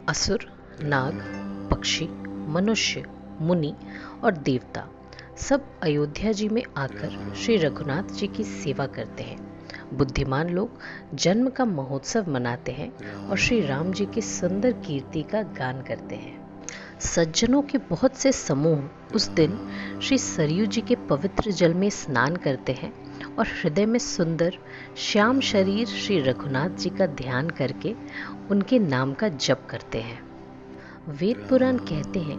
असुर, नाग, पक्षी, मनुष्य, मुनि और देवता सब अयोध्या जी में आकर श्री रघुनाथ जी की सेवा करते हैं। बुद्धिमान लोग जन्म का महोत्सव मनाते हैं और श्री राम जी की सुंदर कीर्ति का गान करते हैं। सज्जनों के बहुत से समूह उस दिन श्री सरयू जी के पवित्र जल में स्नान करते हैं और हृदय में सुंदर श्याम शरीर श्री रघुनाथ जी का ध्यान करके उनके नाम का जप करते हैं। वेद पुराण कहते हैं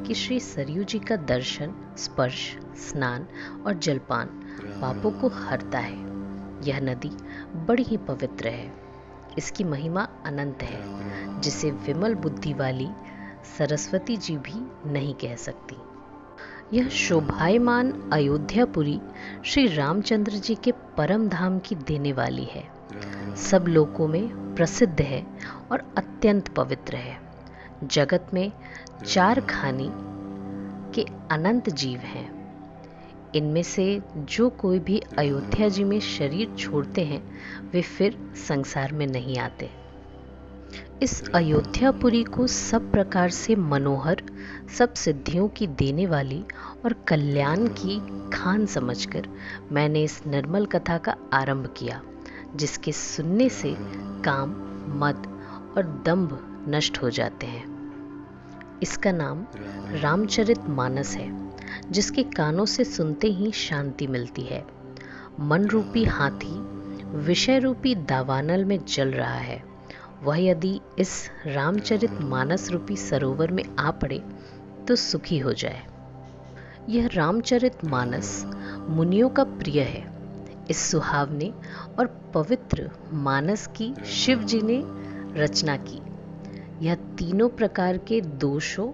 कि श्री सरयू जी का दर्शन, स्पर्श, स्नान और जलपान पापों को हरता है। यह नदी बड़ी ही पवित्र है। इसकी महिमा अनंत है, जिसे विमल बुद्धि वाली सरस्वती जी भी नहीं कह सकती। यह शोभायमान अयोध्यापुरी श्री रामचंद्र जी के परम धाम की देने वाली है। सब लोकों में प्रसिद्ध है और अत्यंत पवित्र है। जगत में 4 खानी के अनंत जीव हैं। इनमें से जो कोई भी अयोध्या जी में शरीर छोड़ते हैं वे फिर संसार में नहीं आते। इस अयोध्यापुरी को सब प्रकार से मनोहर, सब सिद्धियों की देने वाली और कल्याण की खान समझकर मैंने इस निर्मल कथा का आरंभ किया, जिसके सुनने से काम, मद और दंभ नष्ट हो जाते हैं। इसका नाम रामचरितमानस है, जिसके कानों से सुनते ही शांति मिलती है। मन रूपी हाथी विषय रूपी दावानल में जल रहा है। वह यदि इस रामचरितमानस रूपी सरोवर में आ पड़े तो सुखी हो जाए। यह रामचरितमानस मुनियों का प्रिय है। इस सुहावने और पवित्र मानस की शिव जी ने रचना की। यह तीनों प्रकार के दोषों,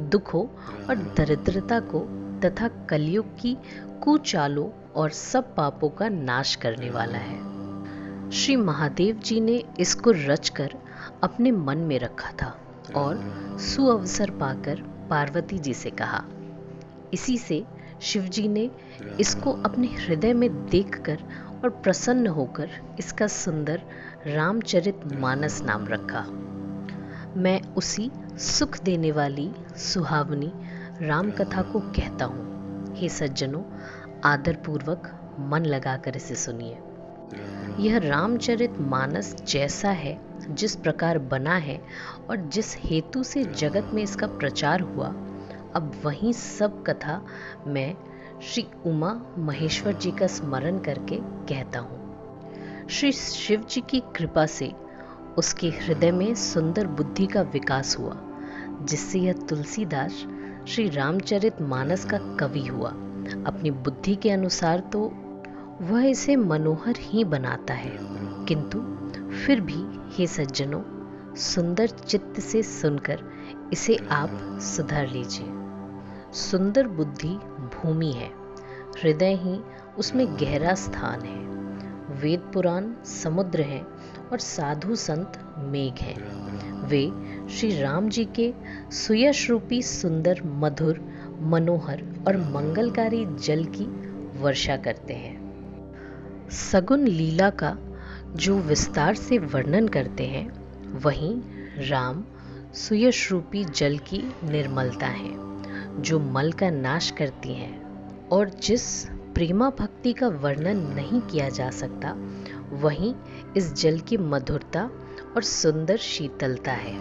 दुखों और दरिद्रता को तथा कलयुग की कुचालों और सब पापों का नाश करने वाला है। श्री महादेव जी ने इसको रचकर अपने मन में रखा था और सुअवसर पाकर पार्वती जी से कहा। इसी से शिव जी ने इसको अपने हृदय में देखकर और प्रसन्न होकर इसका सुंदर रामचरितमानस नाम रखा। मैं उसी सुख देने वाली सुहावनी राम कथा को कहता हूँ। हे सज्जनों, आदरपूर्वक मन लगाकर इसे सुनिए। यह रामचरितमानस जैसा है, जिस प्रकार बना है और जिस हेतु से जगत में इसका प्रचार हुआ, अब वही सब कथा मैं श्री उमा महेश्वर जी का स्मरण करके कहता हूँ। श्री शिव जी की कृपा से उसके हृदय में सुंदर बुद्धि का विकास हुआ, जिससे यह तुलसीदास श्री रामचरितमानस का कवि हुआ। अपनी बुद्धि के अनुसार तो वह इसे मनोहर ही बनाता है, किंतु फिर भी हे सज्जनों, सुंदर चित्त से सुनकर इसे आप सुधार लीजिए। सुंदर बुद्धि भूमि है, हृदय ही उसमें गहरा स्थान है। वेद पुराण समुद्र है और साधु संत मेघ हैं। वे श्री राम जी के सुयश रूपी सुंदर, मधुर, मनोहर और मंगलकारी जल की वर्षा करते हैं। सगुन लीला का जो विस्तार से वर्णन करते हैं, वहीं राम सुयश रूपी जल की निर्मलता है, जो मल का नाश करती है। और जिस प्रेमा भक्ति का वर्णन नहीं किया जा सकता, वहीं इस जल की मधुरता और सुंदर शीतलता है।